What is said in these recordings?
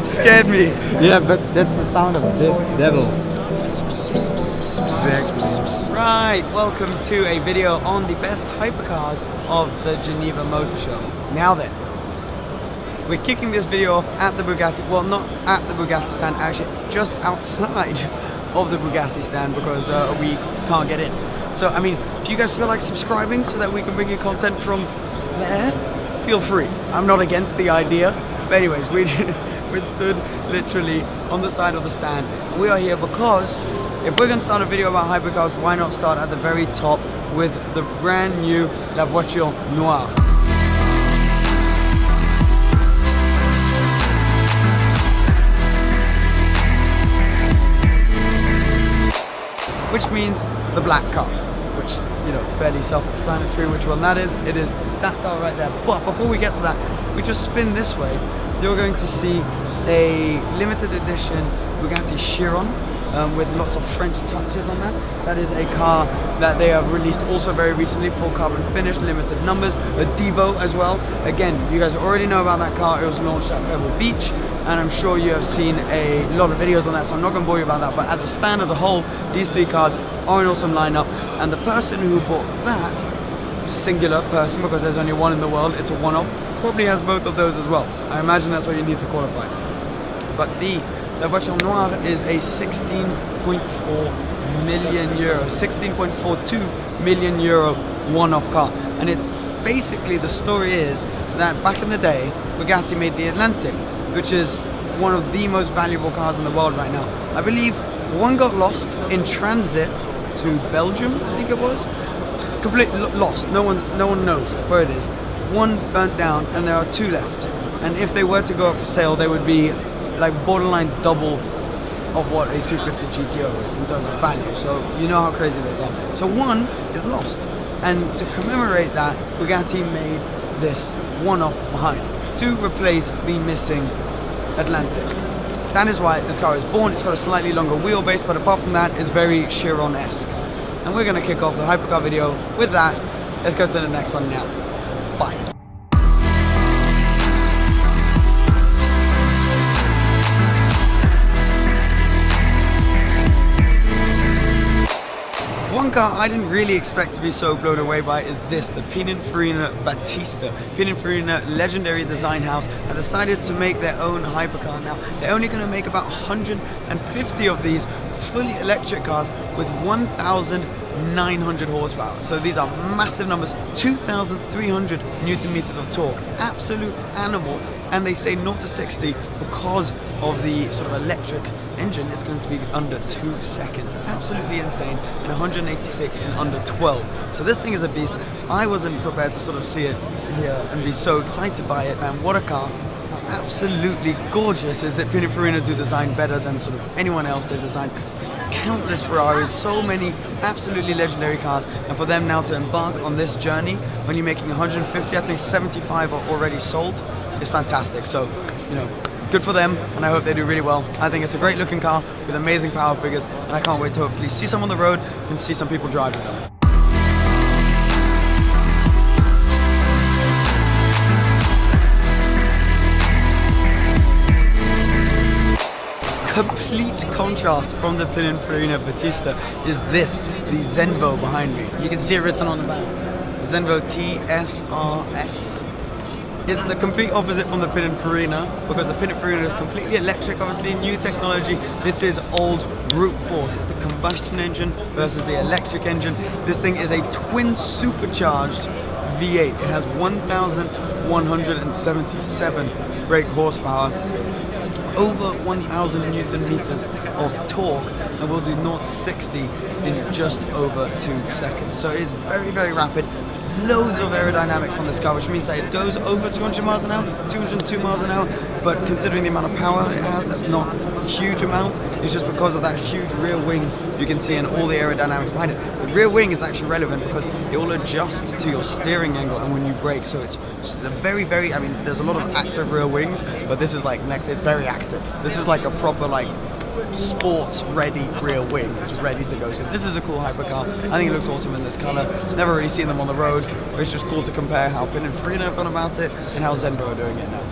Scared me. Yeah, but that's the sound of this devil. Right, welcome to a video on the best hypercars of the Geneva Motor Show. Now then, we're kicking this video off at the Bugatti, well not at the Bugatti stand, actually just outside of the Bugatti stand because we can't get in. So I mean, if you guys feel like subscribing so that we can bring you content from there, feel free. I'm not against the idea. But anyways, we stood literally on the side of the stand. We are here because if we're going to start a video about hypercars, why not start at the very top with the brand new La Voiture Noire. Which means the black car, which, you know, fairly self-explanatory which one that is. It is that car right there. But before we get to that, if we just spin this way, you're going to see a limited edition Bugatti Chiron with lots of French touches on that. That is a car that they have released also very recently, full carbon finish, limited numbers, a Devo as well. Again, you guys already know about that car. It was launched at Pebble Beach, and I'm sure you have seen a lot of videos on that, so I'm not going to bore you about that. But as a stand as a whole, these three cars are an awesome lineup, and the person who bought that, singular person because there's only one in the world, it's a one-off, probably has both of those as well. I imagine that's what you need to qualify. But the La Voiture Noire is a 16.4 million euro, 16.42 million euro one-off car. And it's basically, the story is that back in the day, Bugatti made the Atlantic, which is one of the most valuable cars in the world right now. I believe one got lost in transit to Belgium, I think it was. Completely lost, no one knows where it is. One burnt down and there are two left. And if they were to go up for sale, they would be like borderline double of what a 250 GTO is in terms of value. So you know how crazy those are. So one is lost. And to commemorate that, Bugatti made this one-off behind to replace the missing Atlantic. That is why this car is born. It's got a slightly longer wheelbase, but apart from that, it's very Chiron-esque. And we're gonna kick off the hypercar video with that. Let's go to the next one now. Bye. One car I didn't really expect to be so blown away by is this, the Pininfarina Battista. Pininfarina, legendary design house, have decided to make their own hypercar now. They're only going to make about 150 of these fully electric cars with 1,900 horsepower. So these are massive numbers, 2,300 Newton meters of torque, absolute animal. And they say 0 to 60 because of the sort of electric engine, it's going to be under 2 seconds. Absolutely insane. And 186 in under 12. So this thing is a beast. I wasn't prepared to sort of see it here and be so excited by it. And what a car. Absolutely gorgeous. Is that Pininfarina do design better than sort of anyone else. They've designed countless Ferraris, so many absolutely legendary cars, and for them now to embark on this journey, when you're making 150, I think 75 are already sold, is fantastic. So, you know, good for them, and I hope they do really well. I think it's a great looking car with amazing power figures, and I can't wait to hopefully see some on the road and see some people driving them. Complete contrast from the Pininfarina Battista is this, the Zenvo behind me. You can see it written on the back. Zenvo TSRS. It's the complete opposite from the Pininfarina because the Pininfarina is completely electric, obviously new technology. This is old brute force. It's the combustion engine versus the electric engine. This thing is a twin supercharged V8. It has 1,177 brake horsepower, over 1,000 Newton meters of torque, and will do 0 to 60 in just over 2 seconds. So it's very, very rapid. Loads of aerodynamics on this car, which means that it goes over 200 miles an hour, 202 miles an hour, but considering the amount of power it has, that's not a huge amount. It's just because of that huge rear wing you can see and all the aerodynamics behind it. The rear wing is actually relevant because it will adjust to your steering angle and when you brake, so it's very, very, I mean, there's a lot of active rear wings, but this is like next, it's very active. This is like a proper like sports ready rear wing, it's ready to go. So this is a cool hypercar. I think it looks awesome in this color. Never really seen them on the road, but it's just cool to compare how Pininfarina have gone about it and how Zenvo are doing it now.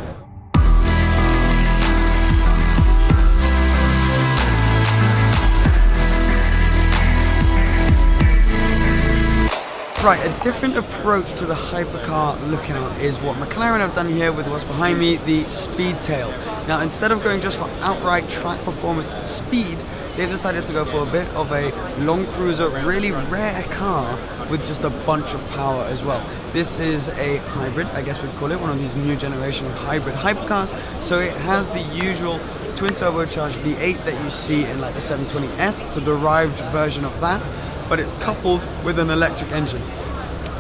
Right, a different approach to the hypercar lookout is what McLaren have done here with what's behind me, the Speedtail. Now, instead of going just for outright track performance speed, they've decided to go for a bit of a long cruiser, really rare car with just a bunch of power as well. This is a hybrid, I guess we'd call it, one of these new generation of hybrid hypercars. So it has the usual twin turbocharged V8 that you see in like the 720S. It's a derived version of that, but it's coupled with an electric engine,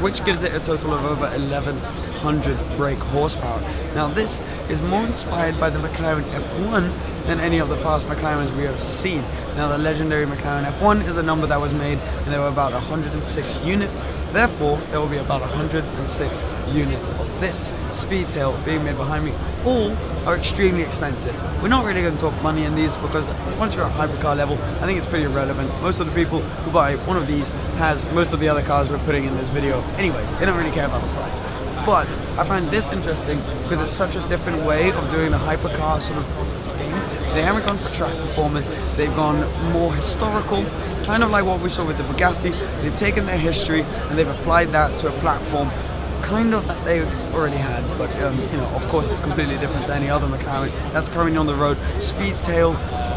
which gives it a total of over 1100 brake horsepower. Now this is more inspired by the McLaren F1 than any of the past McLarens we have seen. Now the legendary McLaren F1 is a number that was made and there were about 106 units. Therefore, there will be about 106 units of this Speedtail being made behind me. All are extremely expensive. We're not really going to talk money in these because once you're at hypercar level, I think it's pretty irrelevant. Most of the people who buy one of these has most of the other cars we're putting in this video. Anyways, they don't really care about the price. But I find this interesting because it's such a different way of doing the hypercar sort of thing. They haven't gone for track performance, they've gone more historical, kind of like what we saw with the Bugatti. They've taken their history and they've applied that to a platform kind of that they already had, but you know, of course it's completely different to any other McLaren that's currently on the road. Speedtail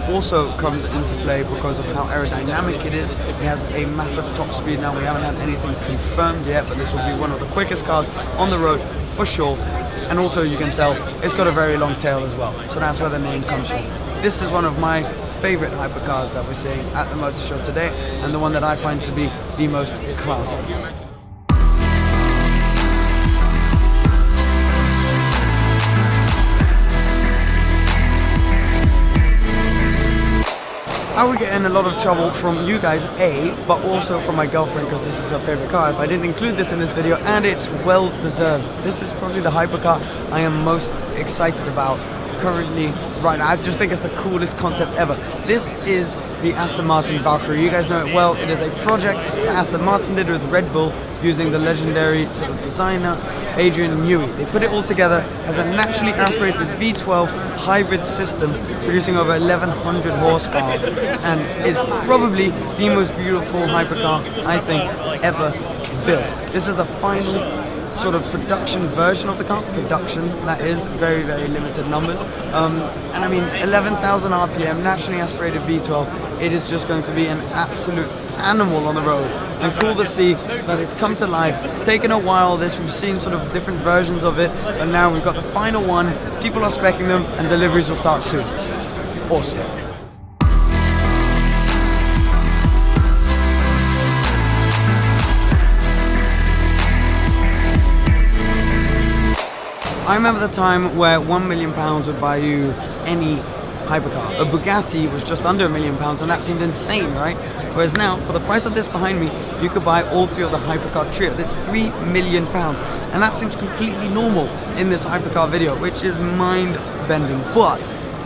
also comes into play because of how aerodynamic it is. It has a massive top speed. Now we haven't had anything confirmed yet, but this will be one of the quickest cars on the road for sure. And also you can tell it's got a very long tail as well, so that's where the name comes from. This is one of my favorite hypercars that we're seeing at the motor show today, and the one that I find to be the most classy. I would get in a lot of trouble from you guys, A, but also from my girlfriend because this is her favorite car if I didn't include this in this video, and it's well deserved. This is probably the hypercar I am most excited about currently right now. I just think it's the coolest concept ever. This is the Aston Martin Valkyrie. You guys know it well. It is a project that Aston Martin did with Red Bull using the legendary sort of designer Adrian Newey. They put it all together as a naturally aspirated V12 hybrid system producing over 1100 horsepower and is probably the most beautiful hypercar I think ever built. This is the final sort of production version of the car. Production, that is, very, very limited numbers. And I mean, 11,000 RPM, naturally aspirated V12, it is just going to be an absolute animal on the road. And cool to see that it's come to life. It's taken a while, we've seen sort of different versions of it, but now we've got the final one. People are speccing them and deliveries will start soon. Awesome. I remember the time where £1 million would buy you any hypercar. A Bugatti was just under £1 million and that seemed insane, right? Whereas now, for the price of this behind me, you could buy all three of the hypercar trio. That's £3 million. And that seems completely normal in this hypercar video, which is mind-bending. But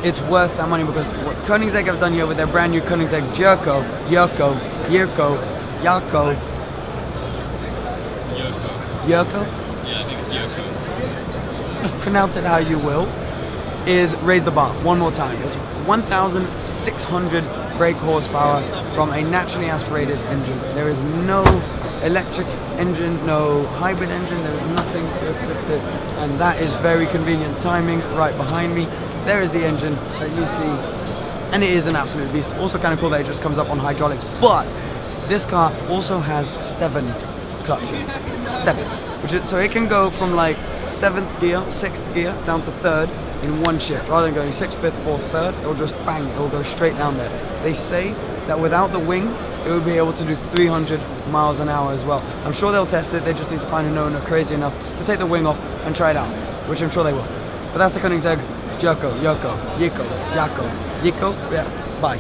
it's worth that money because what Koenigsegg have done here with their brand new Koenigsegg Yurko, pronounce it how you will, is raise the bar one more time. It's 1,600 brake horsepower from a naturally aspirated engine. There is no electric engine, no hybrid engine, there's nothing to assist it, and that is very convenient timing right behind me. There is the engine that you see, and it is an absolute beast. Also kind of cool that it just comes up on hydraulics, but this car also has 7 clutches. 7. So it can go from like 7th gear, 6th gear, down to 3rd in one shift. Rather than going 6th, 5th, 4th, 3rd, it will just bang, it will go straight down there. They say that without the wing, it will be able to do 300 miles an hour as well. I'm sure they'll test it, they just need to find an owner crazy enough to take the wing off and try it out, which I'm sure they will. But that's the Koenigsegg Yurko, yeah, bye.